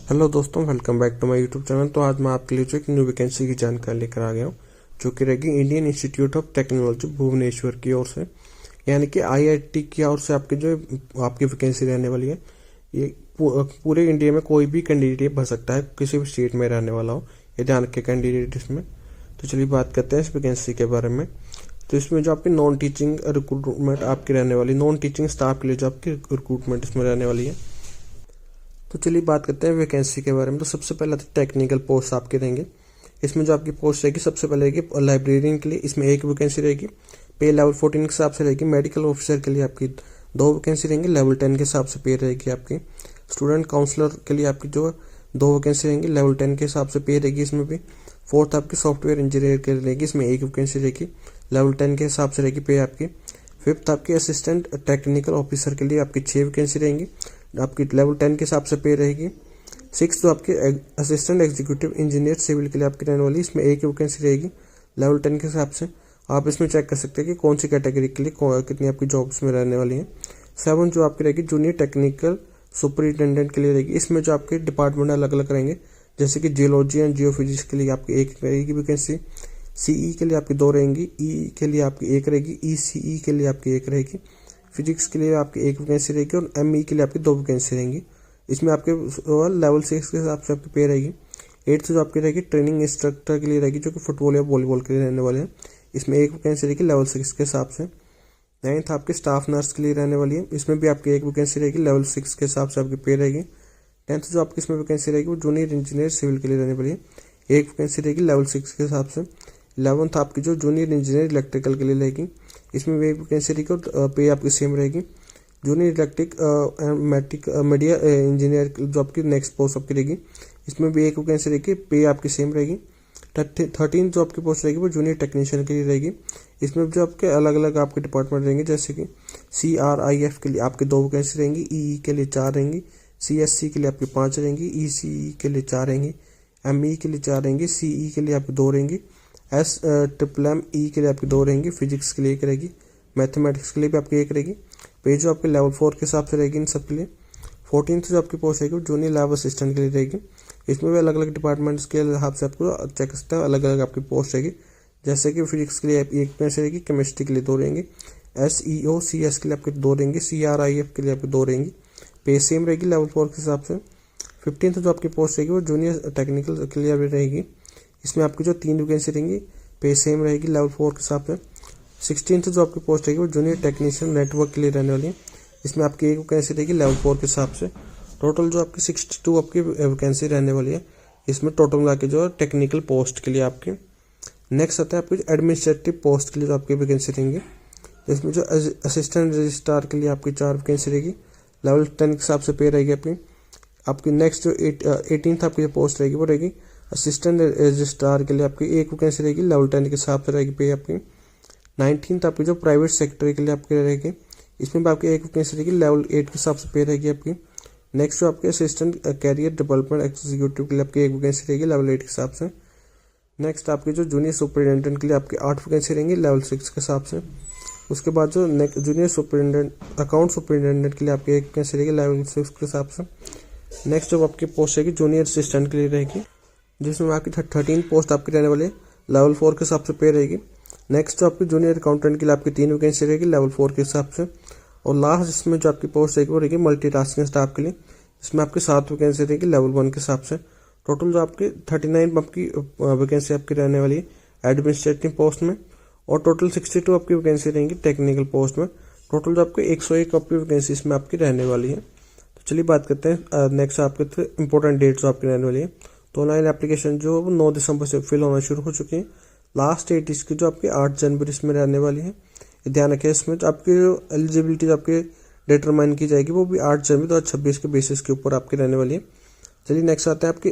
Hello दोस्तों, welcome back to my YouTube channel. तो आज मैं आपके लिए जो एक न्यू वैकेंसी की जानकारी लेकर आ गया हूँ, जो कि रहेगी Indian Institute of Technology Bhubaneswar की ओर से, यानी कि आईआईटी की ओर से आपकी वैकेंसी रहने वाली है। ये पूरे इंडिया में कोई भी कैंडिडेट भर सकता है, किसी भी स्टेट में रहने वाला हो, ये ध्यान रखे कैंडिडेट इसमें। तो चलिए बात करते हैं इस वैकेंसी के बारे में। तो इसमें जो आपकी नॉन टीचिंग रिक्रूटमेंट आपकी रहने वाली, नॉन टीचिंग स्टाफ के लिए जो आपकी रिक्रूटमेंट इसमें रहने वाली है। तो चलिए बात करते हैं वैकेंसी के बारे में। तो सबसे पहले तो टेक्निकल पोस्ट आपके रहेंगे। इसमें जो आपकी पोस्ट रहेगी, सबसे पहले रहेगी लाइब्रेरियन के लिए, इसमें एक वैकेंसी रहेगी, पे लेवल 14 के हिसाब से रहेगी। मेडिकल ऑफिसर के लिए आपकी 2 वैकेंसी रहेंगी, लेवल 10 के हिसाब से पे रहेगी आपकी। स्टूडेंट काउंसलर के लिए आपकी जो 2 वैकेंसी रहेंगी, लेवल 10 के हिसाब से पे रहेगी इसमें भी। फोर्थ आपकी सॉफ्टवेयर इंजीनियर के लिए रहेगी, इसमें एक वैकेंसी रहेगी, लेवल 10 के हिसाब से रहेगी पे आपकी। फिफ्थ आपकी असिस्टेंट टेक्निकल ऑफिसर के लिए आपकी 6 वैकेंसी रहेंगी, आपकी लेवल 10 के हिसाब से पे रहेगी। सिक्स जो आपके असिस्टेंट एग्जीक्यूटिव इंजीनियर सिविल के लिए आपकी रहने वाली, इसमें एक वैकेंसी रहेगी, लेवल 10 के हिसाब से। आप इसमें चेक कर सकते हैं कि कौन सी कैटेगरी के लिए कितनी आपकी जॉब्स में रहने वाली है। 7 जो आपकी रहेगी जूनियर टेक्निकल सुपरिटेंडेंट के लिए रहेगी, इसमें जो आपके डिपार्टमेंट अलग अलग रहेंगे, जैसे कि जियोलॉजी एंड जियोफिजिक्स के लिए आपकी एक रहेगी वैकेंसी, सीई के लिए आपकी 2 रहेंगी, ई के लिए आपकी 1 रहेगी, ईसीई के लिए आपकी 1 रहेगी, फिजिक्स के लिए आपकी 1 वैकेंसी रहेगी और एमई के लिए आपकी 2 वैकेंसी रहेंगी। इसमें आपके लेवल 6 के हिसाब से आपकी पे रहेगी। 8th जो आपकी रहेगी ट्रेनिंग इंस्ट्रक्टर के लिए रहेगी, जो कि फुटबॉल या वॉलीबॉल के लिए रहने वाले हैं, इसमें 1 वैकेंसी रहेगी लेवल 6 के हिसाब से। 9th आपके स्टाफ नर्स के लिए रहने वाली है, इसमें भी आपकी 1 वैकेंसी रहेगी, लेवल 6 के हिसाब से आपकी पे रहेगी। 10th जो आपकी इसमें वैकेंसी रहेगी वो जूनियर इंजीनियर सिविल के लिए रहने वाली है, 1 वैकेंसी रहेगी लेवल 6 के हिसाब से। 11th आपकी जो जूनियर इंजीनियर इलेक्ट्रिकल के लिए रहेगी, इसमें भी 1 वैकेंसी रहेगी और पे आपकी सेम रहेगी। Junior electric matric media engineer जो आपकी नेक्स्ट पोस्ट आपकी रहेगी, इसमें भी 1 वैकेंसी रहेगी, पे आपकी सेम रहेगी। 13 जो आपकी पोस्ट रहेगी वो जूनियर टेक्नीशियन के लिए रहेगी, इसमें जो आपके अलग अलग आपके डिपार्टमेंट रहेंगे, जैसे कि CRIF के लिए आपकी 2 वैकेंसी रहेंगी, ई के लिए 4 रहेंगी, CSC के लिए आपकी 5 रहेंगी, ECE के लिए 4 रहेंगी, ME के लिए 4 रहेंगी, CE के लिए आपकी 2 रहेंगी, SMME के लिए आपकी 2 रहेंगी, फिजिक्स के लिए 1 रहेगी, मैथमेटिक्स के लिए भी आपकी 1 रहेगी। पे जो आपके लेवल 4 के हिसाब से रहेगी इन सब के लिए। 14th जो आपकी पोस्ट रहेगी जूनियर लैब असिस्टेंट के लिए रहेगी, इसमें भी अलग अलग डिपार्टमेंट्स के हिसाब से आपको चेक कर सकते हैं, अलग अलग आपकी पोस्ट रहेगी, जैसे कि फिजिक्स के लिए 1 वैकेंसी रहेगी, केमिस्ट्री के लिए 2 रहेंगी, SEOCS के लिए आपके 2 रहेंगी, CRIF के लिए आपकी 2 रहेंगी, पे सेम रहेगी लेवल 4 के हिसाब से। 15th जो आपकी पोस्ट रहेगी वो जूनियर टेक्निकल के लिए रहेगी, इसमें आपकी जो 3 वैकेंसी रहेंगी, पे सेम रहेगी लेवल 4 के हिसाब से। 16th जो आपकी पोस्ट रहेगी वो जूनियर टेक्नीशियन नेटवर्क के लिए रहने वाली है, इसमें आपकी 1 वैकेंसी रहेगी लेवल 4 के हिसाब से। टोटल जो आपकी 62 आपकी वैकेंसी रहने वाली है, इसमें टोटल मिला के जो टेक्निकल पोस्ट के लिए आपकी। नेक्स्ट आता है आपकी एडमिनिस्ट्रेटिव पोस्ट के लिए जो आपकी वैकेंसी रहेंगी, इसमें जो असिस्टेंट रजिस्ट्रार के लिए आपकी 4 वैकेंसी रहेगी, लेवल 10 के हिसाब से पे रहेगी आपकी। नेक्स्ट जो 18th आपकी पोस्ट रहेगी वो रहेगी असिस्टेंट रजिस्ट्रार के लिए आपकी 1 वैकेंसी रहेगी, लेवल 10 के हिसाब से रहेगी पे आपकी। 19th आपकी जो प्राइवेट सेक्टर के लिए आपकी रहेगी, इसमें भी आपकी 1 वैकेंसी रहेगी, लेवल 8 के हिसाब से पे रहेगी आपकी। नेक्स्ट जो आपके असिस्टेंट कैरियर डेवलपमेंट एग्जीक्यूटिव के लिए आपकी 1 वैकेंसी रहेगी, लेवल 8 के हिसाब से। नेक्स्ट आपकी जो जूनियर सुपरिटेंडेंट के लिए आपकी 8 वैकेंसी रहेंगी, लेवल 6 के हिसाब से। उसके बाद जो जूनियर सुपरिटेंडेंट अकाउंट सुपरिटेंडेंट के लिए आपकी 1 वैकेंसी रहेगी, लेवल 6 के हिसाब से। नेक्स्ट जो आपकी पोस्ट रहेगी जूनियर असिस्टेंट के लिए रहेगी, जिसमें आपकी 13 पोस्ट आपकी रहने वाली है, लेवल 4 के हिसाब से पे रहेगी। नेक्स्ट जो आपकी जूनियर अकाउंटेंट के लिए आपकी 3 वैकेंसी रहेगी, लेवल 4 के हिसाब से। और लास्ट इसमें जो आपकी पोस्ट रहेगी वो रहेगी मल्टीटास्किंग स्टाफ के लिए, इसमें आपकी 7 वैकेंसी रहेगी, लेवल 1 के हिसाब से। टोटल जो आपकी 39 आपकी वैकेंसी आपकी रहने वाली है एडमिनिस्ट्रेटिव पोस्ट में, और टोटल 62 आपकी वैकेंसी रहेंगी टेक्निकल पोस्ट में। टोटल जो आपकी 101 आपकी वैकेंसी इसमें आपकी रहने वाली है। तो चलिए बात करते हैं नेक्स्ट आपके इंपॉर्टेंट डेट्स जो आपकी रहने वाली है। तो ऑनलाइन एप्लीकेशन जो 9 दिसंबर से फिल होना शुरू हो चुकी है। लास्ट डेट इसकी जो आपकी 8 जनवरी इसमें रहने वाली है, ध्यान रखें। इसमें जो आपकी एलिजिबिलिटी आपके डिटरमाइन की जाएगी वो भी 8 जनवरी 2026 के बेसिस के ऊपर आपकी रहने वाली है। चलिए नेक्स्ट आते हैं आपकी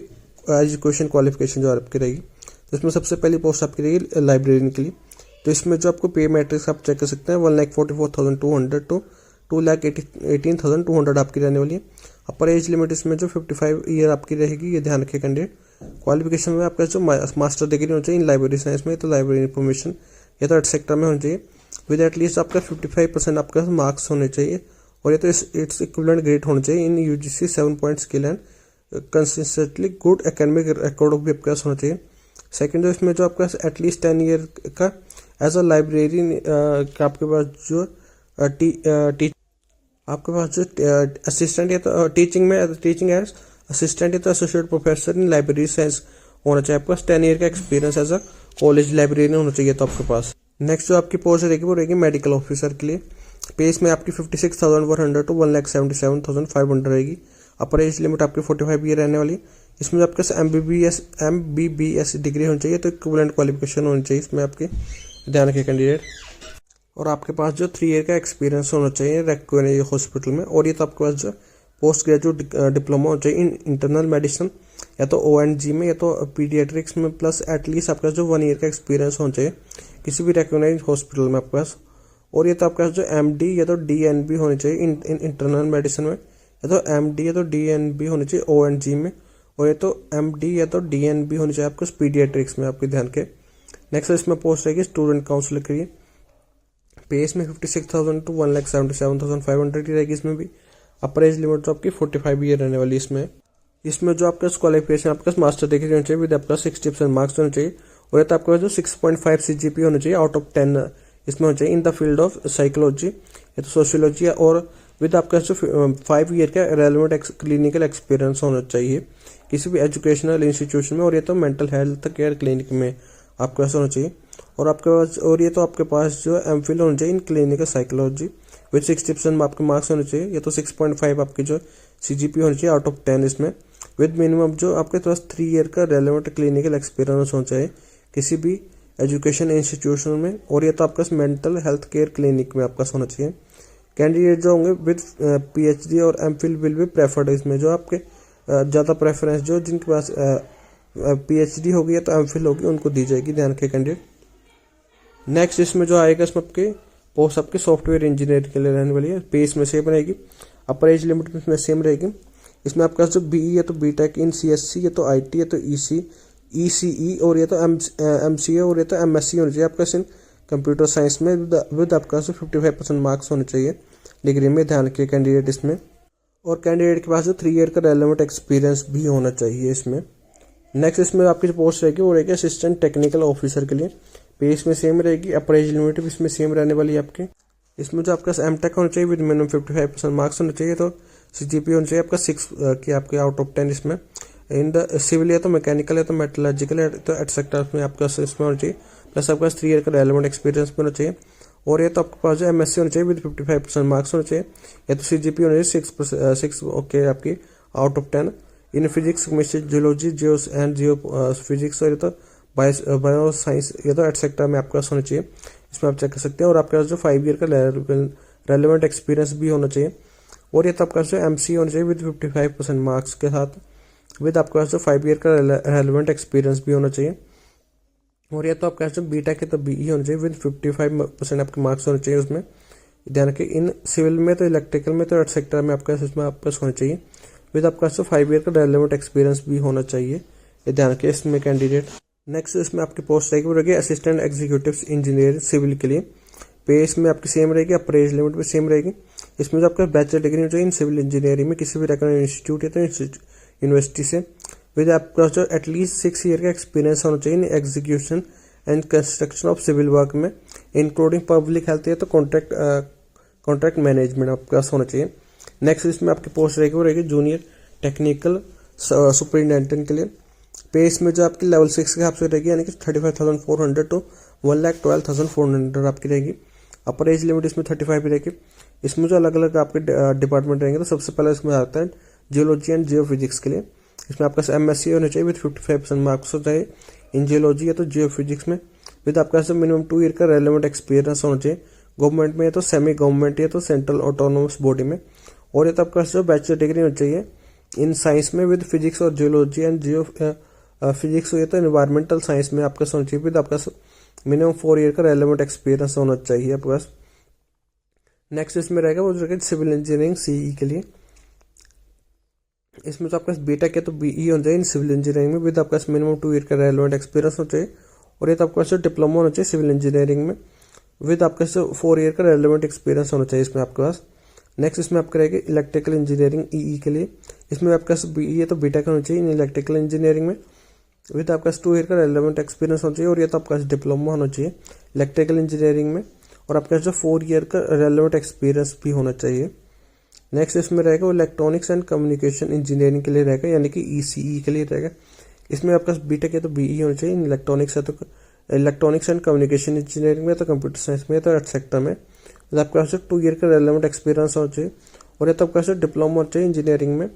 एजुकेशन क्वालिफिकेशन जो आपकी रहेगी। तो इसमें सबसे पहली पोस्ट आपकी रहेगी लाइब्रेरियन के लिए। तो इसमें जो आपको पे मैट्रिक्स आप चेक कर सकते हैं 1,44,200 टू 2,18,200 आपकी रहने वाली है। अपर एज लिमिट इसमें जो 55 ईयर आपकी रहेगी, ये ध्यान रखिए कैंडिडेट। क्वालिफिकेशन में आपका जो मास्टर डिग्री होनी चाहिए इन लाइब्रेरी साइंस में, तो लाइब्रेरी इन्फॉर्मेशन या तो 8 सेक्टर में होनी चाहिए, विद एटलीस्ट आपका 55% आपका मार्क्स होने चाहिए, और या तो इट्स इक्विवेलेंट ग्रेड होना चाहिए इन UGC 7 point skill and consistently good academic record भी आपके पास होना चाहिए। सेकंड जो इसमें जो आपके पास एटलीस्ट 10 ईयर का एज अ लाइब्रेरियन का आपके पास जो आपके पास जो असिस्टेंट या तो टीचिंग एज असिस्टेंट या तो associate professor in library science होना चाहिए। आपके पास 10 ईयर का experience as a college librarian होना चाहिए तो आपके पास। नेक्स्ट जो आपकी पोस्ट रहेगी वो रहेगी मेडिकल ऑफिसर के लिए। पे इसमें आपकी 56,100 टू 1,77,500 रहेगी। अपर एज लिमिट आपकी 45 ईयर रहने वाली। इसमें जो आपके MBBS डिग्री होनी चाहिए तो इक्विवेलेंट क्वालिफिकेशन होनी चाहिए इसमें आपके, ध्यान रखिए कैंडिडेट। और आपके पास जो 3 ईयर का एक्सपीरियंस होना चाहिए रेक्वेन हॉस्पिटल में। और ये तो आपके पास जो पोस्ट ग्रेजुएट डिप्लोमा होना चाहिए इन इंटरनल मेडिसिन या तो ONG में या तो पीडियाट्रिक्स में, प्लस एटलीस्ट आपके पास जो 1 ईयर का एक्सपीरियंस होना चाहिए किसी भी रिकॉग्नाइज्ड हॉस्पिटल में आपके पास। और ये तो आपके पास जो MD या तो DNB होनी चाहिए इन इंटरनल मेडिसिन में, या तो MD या तो DNB होनी चाहिए ONG में, और ये तो MD या तो DNB होनी चाहिए आपको पीडियाट्रिक्स में, आपके ध्यान के। नेक्स्ट इसमें पोस्ट रहेगी स्टूडेंट काउंसलर के लिए। पे इसमें 56,000 टू 1,77,500 रहेगी इसमें भी। अपर एज लिमिट तो आपकी 45 ईयर रहने वाली इसमें जो आपका क्वालिफिकेशन आपका मास्टर डिग्री होनी चाहिए विद आपका 60% मार्क्स होने चाहिए। और ये तो आपका जो 6.5 CGP होना चाहिए आउट ऑफ 10 इसमें होना चाहिए in the field of psychology या तो सोशियोलॉजी, और विद आपका जो 5 ईयर का रेलेवेंट क्लिनिकल एक्सपीरियंस होना चाहिए किसी भी एजुकेशनल इंस्टीट्यूशन में। और ये तो मेंटल हेल्थ केयर क्लिनिक में आपके पास होना चाहिए। और आपके पास और ये तो आपके पास जो MPhil होना चाहिए इन क्लिनिकल साइकोलॉजी विद 60% आपके मार्क्स होने चाहिए, या तो 6.5 आपकी जो CGP होनी चाहिए आउट ऑफ 10 इसमें, विद मिनिमम जो आपके पास 3 ईयर का रेलेवेंट क्लिनिकल एक्सपीरियंस होना चाहिए किसी भी एजुकेशन इंस्टीट्यूशन में। और ये तो आपका मेंटल हेल्थ केयर क्लिनिक में आपका होना चाहिए। कैंडिडेट जो होंगे विद PhD और MPhil विल भी प्रेफर्ड। इसमें जो आपके ज़्यादा प्रेफरेंस जो जिनके पास PhD होगी या तो MPhil होगी उनको दी जाएगी, ध्यान रखिए कैंडिडेट। नेक्स्ट इसमें जो आएगा इसमें आपके पोस्ट आपके सॉफ्टवेयर इंजीनियर के लिए रहने वाली है। पे इसमें सेम रहेगी। अपर एज लिमिट इसमें सेम रहेगी। इसमें आपका जो BE या तो BTech इन CSC या तो IT या तो ECE और या तो MCA और या तो MSc होनी चाहिए आपका इन कंप्यूटर साइंस में विद आपका 55% मार्क्स होने चाहिए डिग्री में, ध्यान रखिए कैंडिडेट इसमें। और कैंडिडेट के पास जो 3 ईयर का रेलेवेंट एक्सपीरियंस भी होना चाहिए इसमें। नेक्स्ट इसमें आपकी जो पोस्ट रहेगी वो रहेगी असिस्टेंट टेक्निकल ऑफिसर के लिए। पे इसमें सेम रहेगी। अपर एज लिमिट भी इसमें सेम रहने वाली है आपके। इसमें जो आपका MTech होना चाहिए विद मिनिमम 55% मार्क्स होना चाहिए, तो CGP होना चाहिए आपका 6 की आपके आउट ऑफ 10 इसमें। इन द सिविल या तो मैकेनिकल या तो मेटलर्जिकल या तो एटसेट्रा में आपका इसमें होना चाहिए, प्लस आपके पास 3 ईयर का रेलेवेंट एक्सपीरियंस भी होना चाहिए। और ये तो आपके पास जो MSc होना चाहिए विद 55% मार्क्स होना चाहिए, या तो CGP होना चाहिए 6 ओके आपकी out of 10 in physics chemistry geology Jio physics और ये तो बायो साइंस या तो एटसेट्रा में आपके पास होना चाहिए। इसमें आप चेक कर सकते हैं। और आपके पास जो 5 ईयर का रेलेवेंट एक्सपीरियंस भी होना चाहिए। और ये तो आपका जो MC होना चाहिए विद 55% मार्क्स के साथ, विद आपके पास जो 5 ईयर का रेलेवेंट एक्सपीरियंस भी होना चाहिए। और ये तो आपके पास जो BTech है तो BE होना चाहिए विद 55% आपके मार्क्स होने चाहिए उसमें, ध्यान रखिए। इन सिविल में तो इलेक्ट्रिकल में तो एटसेट्रा में आपका इसमें आपके पास होना चाहिए, विद आपका जो 5 ईयर का रेलेवेंट एक्सपीरियंस भी होना चाहिए, ये ध्यान रखिए इसमें कैंडिडेट। नेक्स्ट इसमें आपकी पोस्ट रहेगी वो रहेगी असिस्टेंट एग्जीक्यूटिव इंजीनियर सिविल के लिए। पे इसमें आपकी सेम रहेगी। अपर एज लिमिट भी सेम रहेगी। इसमें जो आपका बैचलर डिग्री हो चाहिए इन सिविल इंजीनियरिंग में किसी भी रेकग्नाइज्ड इंस्टीट्यूट या तो यूनिवर्सिटी से, विद आपका जो एटलीस्ट 6 ईयर का एक्सपीरियंस होना चाहिए in execution and construction of civil work में, इंक्लूडिंग पब्लिक हेल्थ या तो कॉन्ट्रैक्ट मैनेजमेंट आपके पास होना चाहिए। नेक्स्ट इसमें आपकी पोस्ट रहेगी वो रहेगी जूनियर टेक्निकल सुपरिटेंडेंटेंट के लिए। पे इसमें जो आपकी लेवल 6 के हिसाब से रहेगी, यानी कि 35,400 टू 1,12,400 आपकी रहेगी। अपर एज लिमिट इसमें 35 रहेगी। इसमें जो अलग अलग आपके डिपार्टमेंट रहेंगे, तो सबसे पहले इसमें आता है जियोलॉजी एंड जियो फिजिक्स के लिए। इसमें आपका MSc होना चाहिए विद 55% मार्क्स हो चाहिए इन जियोलॉजी या तो जियो फिजिक्स में, विद आपका मिनिमम 2 ईयर का रेलेवेंट एक्सपीरियंस होना चाहिए गवर्नमेंट में या तो सेमी गवर्नमेंट या तो सेंट्रल ऑटोनोमस बॉडी में। और ये तो आपका जो बैचलर डिग्री होनी चाहिए इन साइंस में विद फिजिक्स और जियोलॉजी एंड जियो फिजिक्स हो या तो एनवायरमेंटल साइंस में आपका होना चाहिए, विद आपका मिनिमम 4 ईयर का रेलेवेंट एक्सपीरियंस होना चाहिए आपके पास। नेक्स्ट इसमें रहेगा वो जो सिविल इंजीनियरिंग CE के लिए। इसमें तो आपका BTech है तो BE होना चाहिए इन सिविल इंजीनियरिंग में, विद आपका मिनिमम 2 ईयर का रेलेवेंट एक्सपीरियंस होना चाहिए। और ये तो आपका जो डिप्लोमा होना चाहिए सिविल इंजीनियरिंग में, विद आपका जो 4 ईयर का रेलेवेंट एक्सपीरियंस होना चाहिए इसमें आपके पास। नेक्स्ट इसमें आपका रहेगा इलेक्ट्रिकल इंजीनियरिंग ईई के लिए। इसमें आपका ये तो बीटेक होना चाहिए इन इलेक्ट्रिकल इंजीनियरिंग में विद आपका 2 ईयर का रेलेवेंट एक्सपीरियंस होना चाहिए, और ये तो आपका डिप्लोमा होना चाहिए इलेक्ट्रिकल इंजीनियरिंग में, और आपका जो 4 ईयर का रेलेवेंट एक्सपीरियंस भी होना चाहिए। नेक्स्ट इसमें रहेगा वो इलेक्ट्रॉनिक्स एंड कम्युनिकेशन इंजीनियरिंग के लिए रहेगा, यानी कि ईसीई के लिए रहेगा। इसमें आपका बीटेक है तो बीई होना चाहिए, इलेक्ट्रॉनिक्स है तो इलेक्ट्रॉनिक्स एंड कम्युनिकेशन इंजीनियरिंग में, तो कंप्यूटर साइंस में, तो एट सेक्टर में आपके पास 2 ईयर का रेलेवेंट एक्सपीरियंस होना चाहिए, और ये तो आपके पास डिप्लोमा होना चाहिए इंजीनियरिंग में,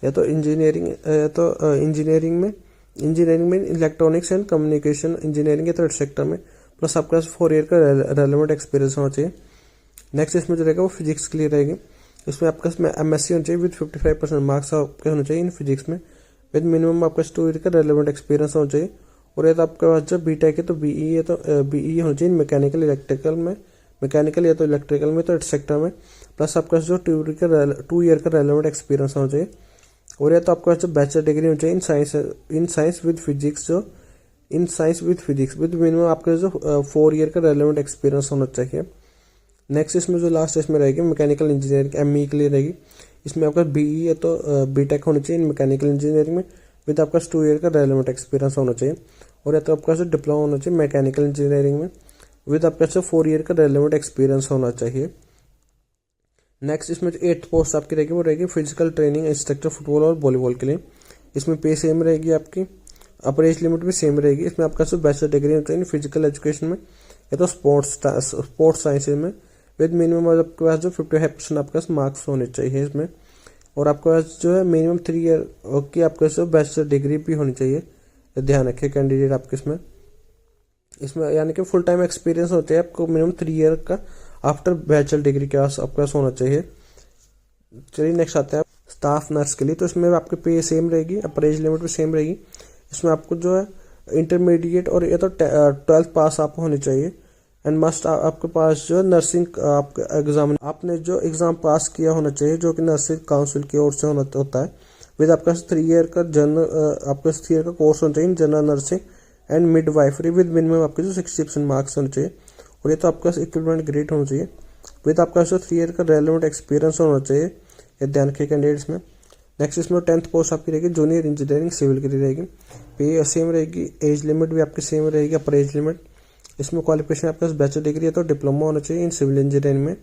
या तो इंजीनियरिंग में इलेक्ट्रॉनिक्स एंड कम्युनिकेशन इंजीनियरिंग है तो एट सेक्टर में, प्लस आपके पास 4 ईयर का रेलेवेंट एक्सपीरियंस होना चाहिए। नेक्स्ट इसमें जो रहेगा वो फिजिक्स के लिए रहेगी। इसमें आपका एमएससी होना चाहिए विद 55% मार्क्स आपके होने चाहिए इन फिजिक्स में, विद मिनिमम आपका 2 ईयर का रेलेवेंट एक्सपीरियंस होना चाहिए, और ये तो आपके पास जब बीटेक है तो बीई है तो बीई होना चाहिए मैकेनिकल इलेक्ट्रिकल में, मैकेनिकल या तो इलेक्ट्रिकल में तो एट सेक्टर में, प्लस आपका जो 2 ईयर का रेलेवेंट एक्सपीरियंस होना चाहिए, और या तो आपके पास जो बैचलर डिग्री होनी चाहिए इन साइंस विद फिजिक्स, जो इन science with physics with minimum आपका जो 4 ईयर का रेलेवेंट एक्सपीरियंस होना चाहिए। नेक्स्ट इसमें जो लास्ट इसमें रहेगी मैकेनिकल इंजीनियरिंग एमई के लिए रहेगी। इसमें आपका बीई है तो बीटेक होना चाहिए इन मैकेनिकल इंजीनियरिंग में विद आपका 2 ईयर का रेलेवेंट एक्सपीरियंस होना चाहिए, और या तो आपका जो डिप्लोमा होना चाहिए मैकेनिकल इंजीनियरिंग में विद आपका जो 4 ईयर का रेलेवेंट एक्सपीरियंस होना चाहिए। नेक्स्ट इसमें जो 8th पोस्ट आपकी रहेगी वो रहेगी फिजिकल ट्रेनिंग इंस्ट्रक्टर फुटबॉल और वॉलीबॉल के लिए। इसमें पे सेम रहेगी आपकी, अपर एज लिमिट भी सेम रहेगी। इसमें आपका जो बैचलर डिग्री होता है फिजिकल एजुकेशन में या तो स्पोर्ट्स साइंस में, विद मिनिमम आपके पास जो 55% आपके पास मार्क्स होने चाहिए इसमें, और आपके पास जो है मिनिमम 3 ईयर की आपके जो बैचलर डिग्री भी होनी चाहिए, ध्यान रखिए कैंडिडेट आपके इसमें यानी कि फुल टाइम एक्सपीरियंस होता है आपको मिनिमम 3 ईयर का आफ्टर बैचलर डिग्री के पास आपके पास होना चाहिए। चलिए नेक्स्ट आते हैं स्टाफ नर्स के लिए। तो इसमें आपके पे सेम रहेगी, अपर एज लिमिट भी सेम रहेगी। इसमें आपको जो है इंटरमीडिएट और ये तो 12th पास आप होनी चाहिए, एंड मस्ट आपके पास जो नर्सिंग आपका एग्जाम आपने जो एग्जाम पास किया होना चाहिए, जो कि नर्सिंग काउंसिल की ओर से होता है, विद आपका 3 ईयर का आपका 3 ईयर का कोर्स होना चाहिए general nursing and midwifery with minimum आपके जो 60% मार्क्स होने चाहिए, और ये तो आपका इक्विवेलेंट ग्रेड होना चाहिए, विद आपका जो 3 ईयर का रेलेवेंट एक्सपीरियंस होना चाहिए, ये ध्यान रखिए कैंडिडेट्स में। नेक्स्ट इसमें 10th पोस्ट आपकी रहेगी जूनियर इंजीनियरिंग सिविल की रहेगी, पे सेम रहेगी, एज लिमिट भी आपकी सेम रहेगी, अपर एज लिमिट। इसमें क्वालिफिकेशन आपके पास बैचलर डिग्री है तो डिप्लोमा होना चाहिए इन सिविल इंजीनियरिंग में,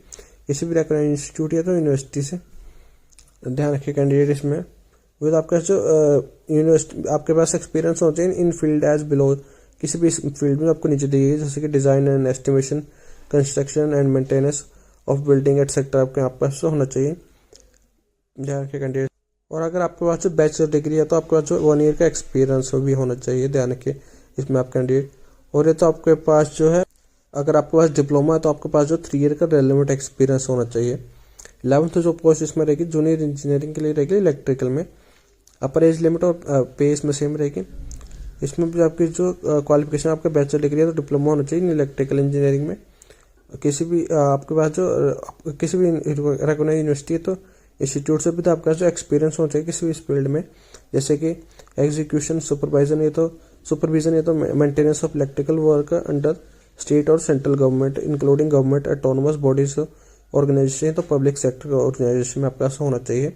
किसी भी रेकग्नाइज्ड इंस्टीट्यूट या तो यूनिवर्सिटी से, ध्यान रखिए कैंडिडेट इसमें। विद आपका जो यूनिवर्सिटी आपके पास एक्सपीरियंस होना चाहिए इन फील्ड एज बिलो, किसी भी फील्ड में आपको नीचे दी गई जैसे कि design and estimation, construction and maintenance of building etcetera आपके पास होना चाहिए, ध्यान रखिए कैंडिडेट। और अगर आपके पास जो बैचलर डिग्री है तो आपके पास जो 1 ईयर का एक्सपीरियंस भी होना चाहिए, ध्यान रखिए इसमें आप कैंडिडेट। और ये तो आपके पास जो है अगर आपके पास डिप्लोमा है तो आपके पास जो 3 ईयर का रेलेवेंट एक्सपीरियंस होना चाहिए। 11th जो पोस्ट इसमें रहेगी जूनियर इंजीनियरिंग के लिए रहेगी इलेक्ट्रिकल में, अपर एज लिमिट और पे इसमें सेम रहेगी। इसमें भी आपकी जो क्वालिफिकेशन आपका बैचलर डिग्री है तो डिप्लोमा होना चाहिए इलेक्ट्रिकल इंजीनियरिंग में, किसी भी आपके पास जो किसी भी रिकॉग्नाइज्ड यूनिवर्सिटी है तो इंस्टीट्यूट से भी तो आपका जो एक्सपीरियंस होना चाहिए किसी भी फील्ड में, जैसे कि एग्जीक्यूशन सुपरविजन या तो maintenance of electrical work under state और central government including government autonomous bodies organisation, तो पब्लिक सेक्टर ऑर्गेनाइजेशन में आपके पास होना चाहिए।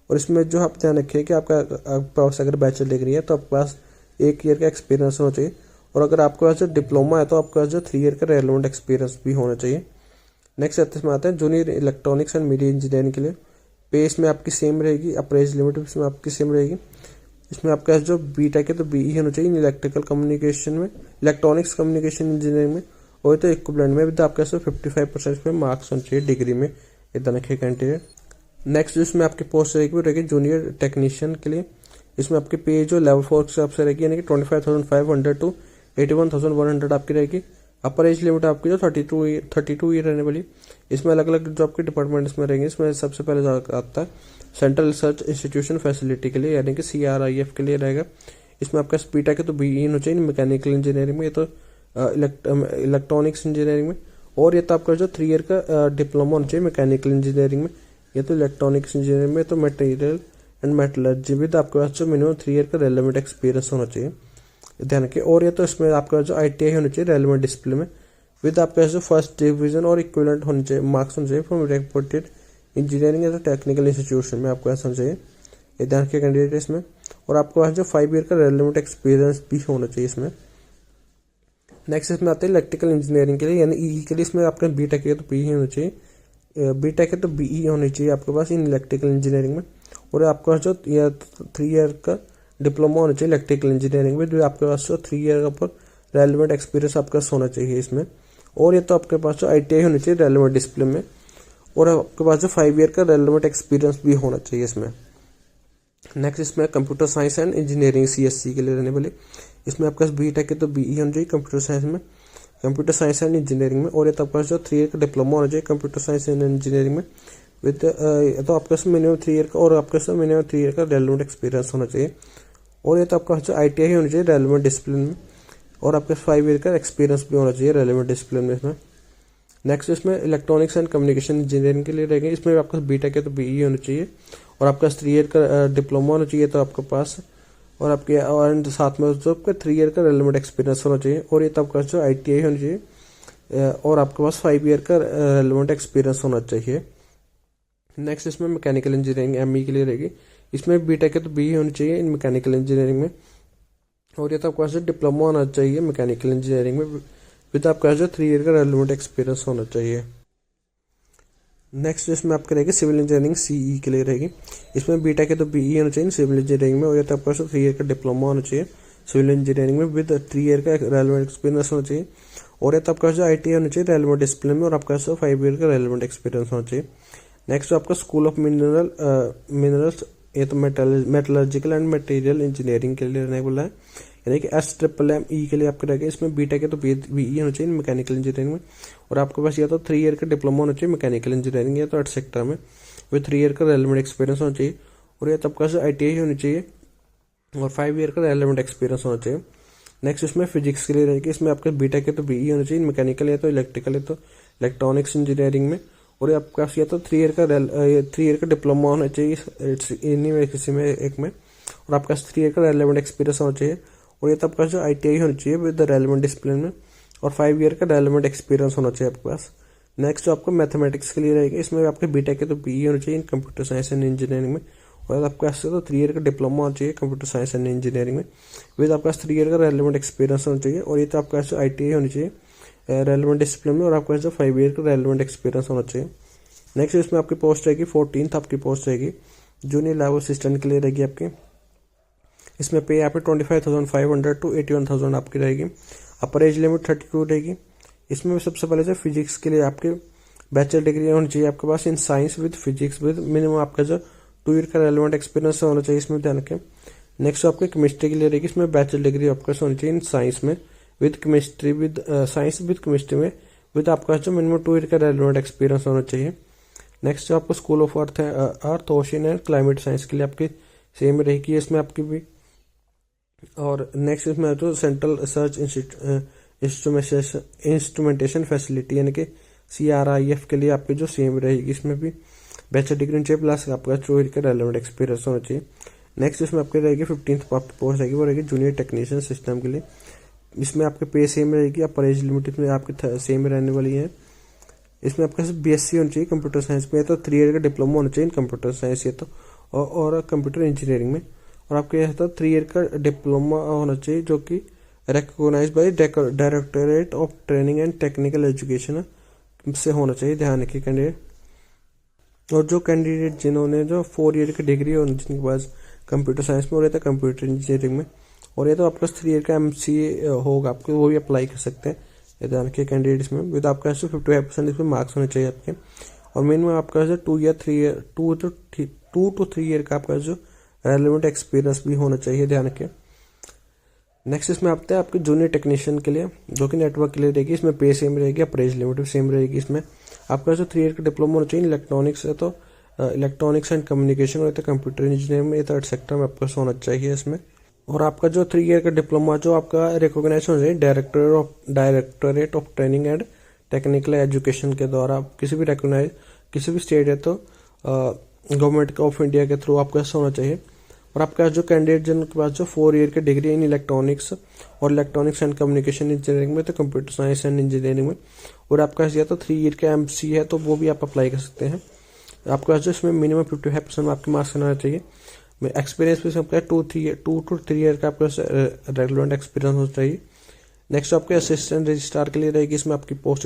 और इसमें जो आप ध्यान रखिए कि आपका पास अगर बैचलर डिग्री है तो आपके पास 1 ईयर का एक्सपीरियंस होना चाहिए, और अगर आपके पास जो डिप्लोमा है तो आपके पास जो 3 ईयर का रेलेवेंट एक्सपीरियंस भी होना चाहिए। नेक्स्ट इसमें आते हैं junior electronics and media engineering के लिए, पे इसमें आपकी सेम रहेगी, अपर एज लिमिट इसमें आपकी सेम रहेगी। इसमें आपका जो बीटेक है तो बीई होना चाहिए इलेक्ट्रिकल कम्युनिकेशन में, इलेक्ट्रॉनिक्स कम्युनिकेशन इंजीनियरिंग में, और तो इक्विवेलेंट में भी तो आपके 55% पे मार्क्स होने चाहिए डिग्री में, इतना रखिए कैंडिडेट। नेक्स्ट जिसमें आपकी पोस्ट रहेगी वो रहेगी जूनियर टेक्नीशियन के लिए। इसमें आपकी पे जो लेवल 4 के हिसाब से रहेगी यानी कि 25,500 टू 81,100 आपकी रहेगी। अपर एज लिमिट आपकी जो 32 ईयर रहने वाली। इसमें अलग अलग जो आपके डिपार्टमेंट्स में रहेंगे, इसमें सबसे पहले आता है सेंट्रल रिसर्च इंस्टीट्यूशन फैसिलिटी के लिए यानी कि CRIF के लिए रहेगा। इसमें आपका बीटेक है तो BE होना चाहिए मैकेनिकल इंजीनियरिंग में, ये तो इलेक्ट्रॉनिक्स इंजीनियरिंग में, और ये तो आपका जो 3 ईयर का डिप्लोमा होना चाहिए मैकेनिकल इंजीनियरिंग में, ये तो इलेक्ट्रॉनिक्स इंजीनियरिंग में, तो मटेरियल एंड मेटलर्जी भी तो आपके पास जो मिनिमम 3 ईयर का रेलेवेंट एक्सपीरियंस होना चाहिए, ध्यान रखिए। और ये तो इसमें आपका जो ITI होना चाहिए रेलेवेंट डिसिप्लिन में, विद आपका जो फर्स्ट डिवीजन और इक्विवेलेंट होने चाहिए मार्क्स होने चाहिए फ्रॉम रेपुटेड इंजीनियरिंग या तो टेक्निकल इंस्टीट्यूशन में आपको ऐसा चाहिए, ये ध्यान के कैंडिडेट इसमें। और आपके पास जो 5 ईयर का रेलेवेंट एक्सपीरियंस भी होना चाहिए इसमें। नेक्स्ट इसमें आते हैं इलेक्ट्रिकल इंजीनियरिंग के लिए, यानी ई के लिए। इसमें आपका बीटेक है तो बी होना चाहिए, बीटेक है तो बीई होनी चाहिए आपके पास इन इलेक्ट्रिकल इंजीनियरिंग में। और आपके पास जो 3 ईयर का डिप्लोमा होना चाहिए इलेक्ट्रिकल इंजीनियरिंग में, जो आपके पास जो 3 ईयर का ऊपर रेलिवेंट एक्सपीरियंस आपका होना चाहिए इसमें। और ये तो आपके पास जो ITI होनी चाहिए रेलिवेंट डिसिप्लिन में, और आपके पास जो 5 ईयर का रेलिवेंट एक्सपीरियंस भी होना चाहिए इसमें। नेक्स्ट इसमें computer science and engineering CSC के लिए रहने वाले, इसमें आपके पास बीटेक है तो BE होना चाहिए कंप्यूटर साइंस में, कंप्यूटर साइंस एंड इंजीनियरिंग में। और ये तो आपके पास जो 3 ईयर का डिप्लोमा होना चाहिए कंप्यूटर साइंस एंड इंजीनियरिंग में विद, तो आपके पास मिनिमम 3 ईयर का, और आपके पास मिनिमम 3 ईयर का रेलिवेंट एक्सपीरियंस होना चाहिए। और ये तो आपका जो ITI होनी चाहिए रेलिवेंट डिसिप्लिन में, और आपके 5 ईयर का एक्सपीरियंस भी होना चाहिए रेलिवेंट डिसिप्लिन में इसमें। नेक्स्ट इसमें इलेक्ट्रॉनिक्स एंड कम्युनिकेशन इंजीनियरिंग के लिए रहेंगे, इसमें आपका बीटेक है तो BE होना चाहिए, और आपका 3 ईयर का डिप्लोमा होना चाहिए तो आपके पास, और आपके और साथ में जो आपका 3 ईयर का रेलिवेंट एक्सपीरियंस होना चाहिए। और ये तो आपका जो ITI होना चाहिए, और आपके पास 5 ईयर का रेलिवेंट एक्सपीरियंस होना चाहिए। नेक्स्ट इसमें मैकेनिकल इंजीनियरिंग ME के लिए रहेगी, इसमें बीटेक है तो BE होनी चाहिए इन मैकेनिकल इंजीनियरिंग में। और ये तो आपके पास डिप्लोमा होना चाहिए मैकेनिकल इंजीनियरिंग में विद आपका जो 3 ईयर का रेलिवेंट एक्सपीरियंस होना चाहिए। नेक्स्ट इसमें आपके रहेगी सिविल इंजीनियरिंग CE के लिए रहेगी, इसमें बीटेक है तो BE होना चाहिए सिविल इंजीनियरिंग में। और ये तो आपका 3 ईयर का डिप्लोमा होना चाहिए सिविल इंजीनियरिंग में विद 3 ईयर का रेलिवेंट एक्सपीरियंस होना चाहिए। और ये तो आपका जो ITI होना चाहिए रेलिवेंट डिसिप्लिन में, और आपका 5 ईयर का रेलिवेंट एक्सपीरियंस होना चाहिए। नेक्स्ट आपका स्कूल ऑफ मिनरल्स, ये तो मेटलर्जिकल एंड मटेरियल इंजीनियरिंग के लिए रहने वाला है, यानी कि SMME के लिए आपके रहेगा, इसमें बीटेक है तो BE होना चाहिए मैकेनिकल इंजीनियरिंग में। और आपके पास या तो 3 ईयर का डिप्लोमा होना चाहिए मैकेनिकल इंजीनियरिंग या तो आर्ट सेक्टर में विद 3 ईयर का रेलिवेंट एक्सपीरियंस होना चाहिए। और ये तो आपका ITI होनी चाहिए और 5 ईयर का रेलिवेंट एक्सपीरियंस होना चाहिए। नेक्स्ट इसमें फिजिक्स के लिए रहेगी, इसमें आपका बीटेक है तो BE होना चाहिए मैकेनिकल है तो इलेक्ट्रिकल है तो इलेक्ट्रॉनिक्स इंजीनियरिंग में। और आपका या तो 3 ईयर का डिप्लोमा होना चाहिए इन्हीं में किसी में एक में, और आपका 3 ईयर का रेलिवेंट एक्सपीरियंस होना चाहिए। और ये तो आपका जो ITI होना चाहिए विद द रेलिवेंट डिसिप्लिन में, और 5 ईयर का रेलिवेंट एक्सपीरियंस होना चाहिए आपके पास। नेक्स्ट जो आपको मैथमेटिक्स के लिए रहेगा, इसमें आपके बीटेक है तो BE होना चाहिए इन कंप्यूटर साइंस एंड इंजीनियरिंग में। और आपका तो 3 ईयर का डिप्लोमा होना चाहिए कंप्यूटर साइंस एंड इंजीनियरिंग में विद आपका 3 ईयर का रेलिवेंट एक्सपीरियंस होना चाहिए। और ये तो आपका ITI होनी चाहिए रेलिवेंट डिसिप्लिन में, और आपका जो 5 ईयर का रेलिवेंट एक्सपीरियंस होना चाहिए। नेक्स्ट इसमें आपकी पोस्ट रहेगी 14th आपकी पोस्ट रहेगी जूनियर लैब असिस्टेंट के लिए रहेगी आपकी, इसमें पे यहाँ पे 25,500 to 81,000 आपकी रहेगी। अपर एज लिमिट 32 रहेगी। इसमें सबसे पहले जो फिजिक्स के लिए आपके बैचलर डिग्री होनी चाहिए आपके पास in science with physics with minimum आपका जो 2 ईयर का रेलिवेंट एक्सपीरियंस होना चाहिए, इसमें ध्यान रखें। नेक्स्ट आपके केमिस्ट्री के लिए रहेगी, इसमें बैचलर डिग्री आपका होनी चाहिए इन साइंस में with chemistry with science with chemistry में विद आपका जो मिनिमम 2 ईयर का रेलिवेंट एक्सपीरियंस होना चाहिए। नेक्स्ट जो आपको school of earth ocean and climate science के लिए आपकी सेम रहेगी इसमें आपकी भी। और नेक्स्ट इसमें जो सेंट्रल रिसर्च इंस्ट्रूमेंटेशन फैसिलिटी यानी कि CRIF के लिए आपकी जो सेम रहेगी, इसमें भी बैचलर डिग्री चाहिए प्लस आपका 2 ईयर का रेलेवेंट एक्सपीरियंस होना चाहिए। नेक्स्ट इसमें आपकी रहेगी 15th पोस्ट रहेगी, वो रहेगी जूनियर टेक्नीशियन सिस्टम के लिए। इसमें आपके पे सेम रहेगी, अपर एज लिमिट में आपके सेम रहने वाली है। इसमें आपका BSc होनी चाहिए कंप्यूटर साइंस में, तो 3 ईयर का डिप्लोमा होना चाहिए कंप्यूटर साइंस ये तो, और कंप्यूटर इंजीनियरिंग में। और आपके यहाँ तो 3 ईयर का डिप्लोमा होना चाहिए जो कि recognized by Directorate of Training and Technical Education से होना चाहिए, ध्यान रखिए कैंडिडेट। और जो कैंडिडेट जिन्होंने जो 4 ईयर की डिग्री हो जिनके पास कंप्यूटर साइंस में हो रहा था कंप्यूटर इंजीनियरिंग में, और ये तो आपका 3 ईयर का MCA होगा आपको, वो भी अप्लाई कर सकते हैं, ये ध्यान रखिए कैंडिडेट इसमें। विद आपका 55% इसमें मार्क्स होने चाहिए आपके। और मेन में आपका जो 2 to 3 ईयर का आपका जो रेलेवेंट एक्सपीरियंस भी होना चाहिए, ध्यान रखिए। नेक्स्ट इसमें आते हैं आपके जूनियर टेक्नीशियन के लिए जो कि नेटवर्क के लिए रहेगी, इसमें पे सेम रहेगी, अप्रेज लिमिट सेम रहेगी। इसमें आपका जो 3 ईयर का डिप्लोमा होना चाहिए इलेक्ट्रॉनिक्स है तो इलेक्ट्रॉनिक्स एंड कम्युनिकेशन होता है कंप्यूटर इंजीनियरिंग में, थर्ड सेक्टर में आपका होना चाहिए इसमें। और आपका जो 3 ईयर का डिप्लोमा जो आपका रिकॉग्नाइज होना चाहिए directorate of Training and Technical education के द्वारा, किसी भी रिकॉग्नाइज किसी भी स्टेट है तो गवर्नमेंट ऑफ इंडिया के थ्रू आपका होना चाहिए। और आपका जो कैंडिडेट जिनके पास जो 4 ईयर की डिग्री इन इलेक्ट्रॉनिक्स और इलेक्ट्रॉनिक्स एंड कम्युनिकेशन इंजीनियरिंग में तो कंप्यूटर साइंस एंड इंजीनियरिंग में, और आपका या तो 3 ईयर का MC है तो वो भी आप अप्लाई कर सकते हैं। आपके पास जो इसमें मिनिमम 55% आपके मार्क्स आना चाहिए। एक्सपीरियंस भी सबका 2 to 3 ईयर का आपके पास रेगुलर एक्सपीरियंस होना चाहिए। नेक्स्ट आपके असिस्टेंट रजिस्ट्रार के लिए रहेगी इसमें आपकी पोस्ट।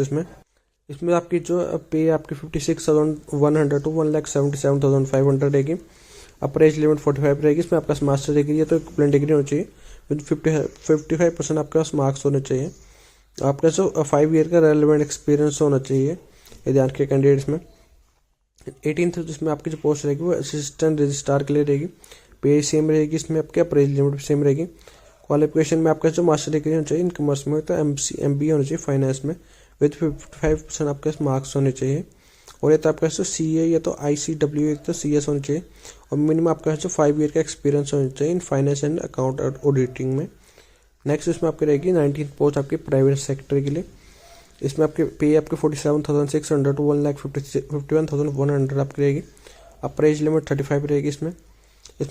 इसमें आपकी जो पे आपकी 56,100 to 1,77,500 रहेगी। अपर एज लिमिट 45 रहेगी। इसमें आपका मास्टर डिग्री है तो इक्विवेलेंट डिग्री होनी चाहिए विद 55% आपके पास मार्क्स होने चाहिए। आपका जो 5 ईयर का रेलिवेंट एक्सपीरियंस होना चाहिए, ये ध्यान के कैंडिडेट्स में। 18th जिसमें आपकी जो पोस्ट रहेगी वो असिस्टेंट रजिस्ट्रार के लिए रहेगी। पे सेम रहेगी, इसमें आपके अपर एज लिमिट सेम रहेगी। क्वालिफिकेशन में आपका जो मास्टर डिग्री होना चाहिए इन कॉमर्स में, तो MBA होना चाहिए फाइनेंस में विद 55% आपके मार्क्स होने चाहिए। और ये तो आपका जो CA या तो ICW या तो CS होना चाहिए। और मिनिमम आपका जो 5 ईयर का एक्सपीरियंस होना चाहिए in finance and account auditing में। नेक्स्ट इसमें आपकी रहेगी 19th पोस्ट आपके प्राइवेट सेक्टर के लिए। इसमें आपके पे आपके 47,600 to 1,51,100 आपकी रहेगी। अपर एज लिमिट 35 रहेगी। इसमें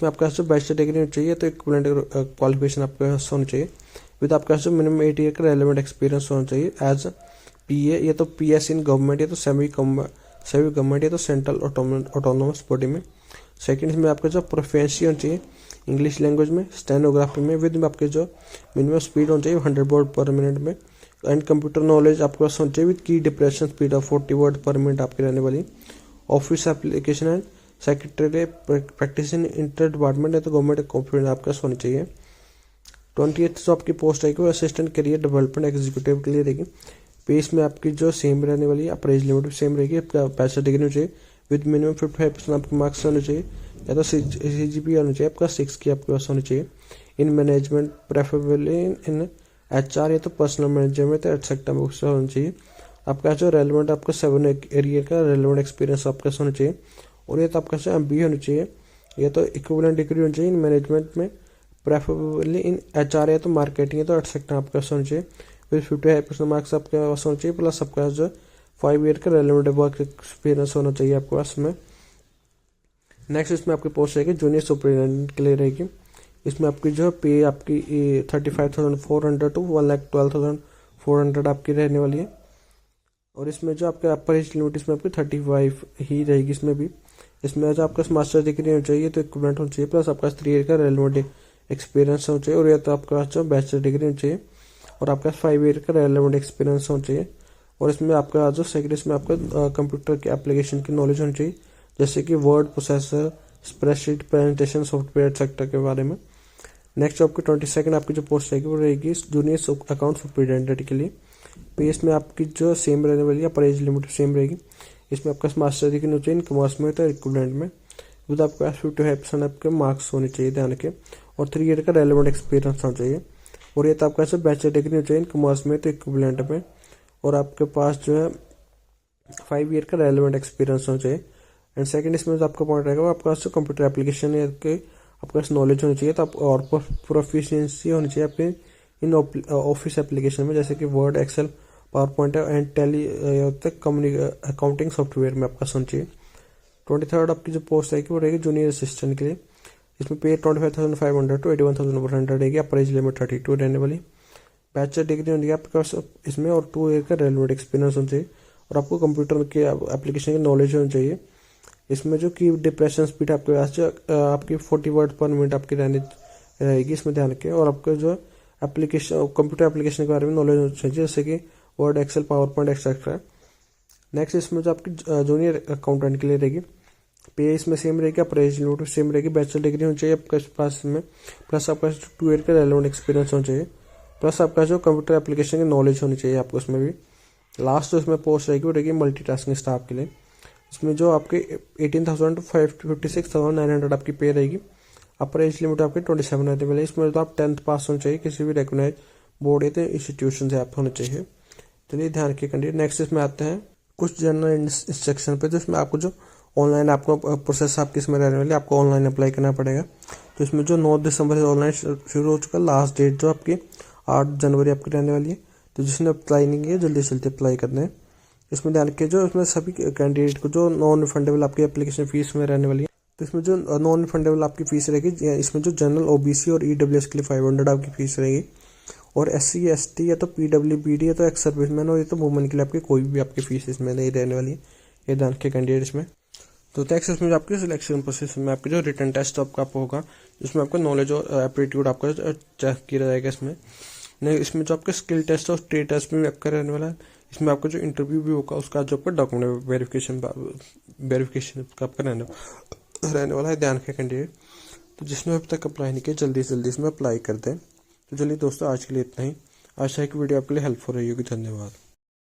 आपके पास जो बैचलर डिग्री होनी चाहिए तो इक्विवेलेंट क्वालिफिकेशन आपके पास होनी चाहिए विद आपके पास जो मिनिमम 8 ईयर का रेलेवेंट एक्सपीरियंस होना चाहिए एज PA या तो PS इन गवर्नमेंट या तो सेमी गवर्नमेंट या तो सेंट्रल ऑटोनोमस बॉडी में। सेकंड इसमें आपका जो प्रोफिशिएंसी होनी चाहिए इंग्लिश लैंग्वेज में, स्टेनोग्राफी में विद आपके जो मिनिमम स्पीड होनी चाहिए 100 वर्ड पर मिनट में। एंड कंप्यूटर नॉलेज आपके पास होनी चाहिए विद की डिप्रेशन स्पीड ऑफ 40 वर्ड पर मिनट आपकी रहने वाली। Office application and secretary practice in inter department है तो गवर्नमेंट कॉम्पिटेंट आपके पास होनी चाहिए। 28th जो आपकी पोस्ट रहेगी वो असिस्टेंट करियर डेवलपमेंट एग्जीक्यूटिव के लिए रहेगी। पेस में आपकी जो सेम रहने वाली है, अपर एज लिमिट भी सेम रहेगी। आपका बैचलर डिग्री होनी चाहिए विद मिनिमम 55% आपके मार्क्स होने चाहिए या तो CGPA होना चाहिए आपका 6 की आपके पास होनी चाहिए। In management preferably in HR या तो पर्सनल मैनेजमेंट एटसेट्रा होना चाहिए। आपका जो रेलिवेंट आपका 7 ईयर का रेलिवेंट एक्सपीरियंस आपका होना चाहिए। और ये तो आपका जो MBA होनी चाहिए या तो इक्विवेलेंट डिग्री होनी चाहिए इन मैनेजमेंट में, प्रेफरेबली इन HR या तो मार्केटिंग या तो एटसेट्रा आपका होना चाहिए विद 55% मार्क्स आपके पास होना चाहिए। प्लस आपका जो 5 ईयर का रेलिवेंट वर्क एक्सपीरियंस होना चाहिए आपके पास में। नेक्स्ट इसमें आपकी पोस्ट रहेगी जूनियर सुपरिटेंडेंट के लिए रहेगी। इसमें आपकी जो पे आपकी 35,400 to 1,12,400 आपकी रहने वाली है। और इसमें जो आपका अपर एज लिमिट इसमें आपकी 35 ही रहेगी। इसमें जो आपका मास्टर डिग्री होनी चाहिए तो इक्विवेलेंट होना चाहिए। प्लस आपका 3 ईयर का रेलिवेंट एक्सपीरियंस होना चाहिए। और या तो आपके पास जो बैचलर डिग्री होनी चाहिए और आपका 5 ईयर का रेलिवेंट एक्सपीरियंस होना चाहिए। और इसमें आपका जो सेकंड इसमें आपका कंप्यूटर के एप्लीकेशन की नॉलेज होनी चाहिए, जैसे कि word processor, spreadsheet, presentation software etcetera के बारे में। नेक्स्ट आपकी 22nd आपकी जो पोस्ट रहेगी वो रहेगी जूनियर अकाउंट सुपरिटेंडेंट के लिए। पेस में आपकी जो सेम रहने वाली है, अपर एज लिमिट सेम रहेगी। इसमें आपका मास्टर डिग्री होनी चाहिए इन कॉमर्स में तो इक्विवेलेंट में विद आपके पास 55% आपके मार्क्स होने चाहिए ध्यान के। और 3 ईयर का रेलिवेंट एक्सपीरियंस होना चाहिए। और ये तो आपका जो बैचलर डिग्री होनी चाहिए इन कॉमर्स में तो इक्विवेलेंट में। और आपके पास जो है 5 ईयर का रेलिवेंट एक्सपीरियंस होना चाहिए। एंड सेकंड इसमें जो आपका पॉइंट रहेगा वो आपके पास जो कंप्यूटर एप्लीकेशन है के आपके पास नॉलेज होनी चाहिए। तो आप और प्रोफिशिएंसी होनी चाहिए आपके इन ऑफिस एप्लीकेशन में, जैसे कि Word, Excel, PowerPoint and Tally accounting software में आपका होना चाहिए। 23rd आपकी जो पोस्ट रहेगी वो रहेगी जूनियर असिस्टेंट के लिए। इसमें पे 25,500 to 81,100 रहेगी। अपर एज लिमिट 32 रहने वाली। बैचलर डिग्री होनी है आपके पास इसमें और 2 ईयर का रेलिवेंट एक्सपीरियंस होना चाहिए। और आपको कंप्यूटर के एप्लीकेशन की नॉलेज होनी चाहिए। इसमें जो की डिप्रेशन स्पीड आपके पास जो आपकी 40 वर्ड पर मिनट आपकी रहेगी, इसमें ध्यान रखें। और आपका जो एप्लीकेशन कंप्यूटर एप्लीकेशन के बारे में नॉलेज होनी चाहिए, जैसे कि Word, Excel, PowerPoint etcetera. Next इसमें जो आपकी जूनियर अकाउंटेंट के लिए रहेगी, पे इसमें सेम रहेगी, अपर एज लिमिट सेम रहेगी। बैचलर डिग्री होनी चाहिए आपके पास में, प्लस आपका 2 ईयर का रेलिवेंट एक्सपीरियंस होना चाहिए। प्लस आपका जो कंप्यूटर एप्लीकेशन की नॉलेज होनी चाहिए आपको उसमें भी। लास्ट जो इसमें पोस्ट रहेगी वो रहेगी मल्टीटास्किंग स्टाफ के लिए। इसमें जो आपके 18,000 to 56,900 आपकी पे रहेगी। अपर एज लिमिट आपकी 27 रहने वाली। इसमें तो आप 10th पास होना चाहिए, किसी भी रिकॉग्नाइज बोर्ड या तो इंस्टीट्यूशन से आप होने चाहिए। चलिए ध्यान रखिए कैंडिडेट। नेक्स्ट इसमें आते हैं कुछ जनरल इंस्ट्रक्शन पे। तो इसमें आपको जो ऑनलाइन आपको प्रोसेस आपकी इसमें रहने वाली, आपको ऑनलाइन अप्लाई करना पड़ेगा। तो इसमें जो 9 दिसंबर से ऑनलाइन शुरू हो चुका, लास्ट डेट जो आपकी 8 जनवरी आपकी रहने वाली है। तो जिसने अप्लाई नहीं किया जल्दी से जल्दी अप्लाई करना है। इसमें ध्यान रखिए जो इसमें सभी कैंडिडेट को जो नॉन रिफंडेबल आपकी एप्लीकेशन फीस में रहने वाली है। तो इसमें जो नॉन रिफंडेबल आपकी फीस रहेगी, इसमें जो जनरल OBC और EWS के लिए 500 आपकी फीस रहेगी। और SC ST या तो PWBD या तो एक्स सर्विसमैन और या तो वुमेन के लिए आपकी कोई भी आपकी फीस इसमें नहीं रहने वाली है। ये ध्यान रखिए कैंडिडेट इसमें। तो नेक्स्ट इसमें जो आपके सिलेक्शन प्रोसेस में आपके जो रिटन टेस्ट आपका होगा, जिसमें आपका नॉलेज और एप्टीट्यूड आपका चेक किया जाएगा। इसमें जो आपका स्किल टेस्ट और स्टेट टेस्ट में आपका रहने वाला है। इसमें आपका जो इंटरव्यू भी होगा उसका जो आपका डॉक्यूमेंट वेरिफिकेशन का आपका रहने वाला है। ध्यान रखें कैंडिडेट, तो जिसने अभी तक अप्लाई नहीं किया जल्दी से जल्दी इसमें अप्लाई कर दें। तो चलिए दोस्तों, आज के लिए इतना ही। आशा है कि वीडियो आपके लिए हेल्पफुल रही होगी। धन्यवाद।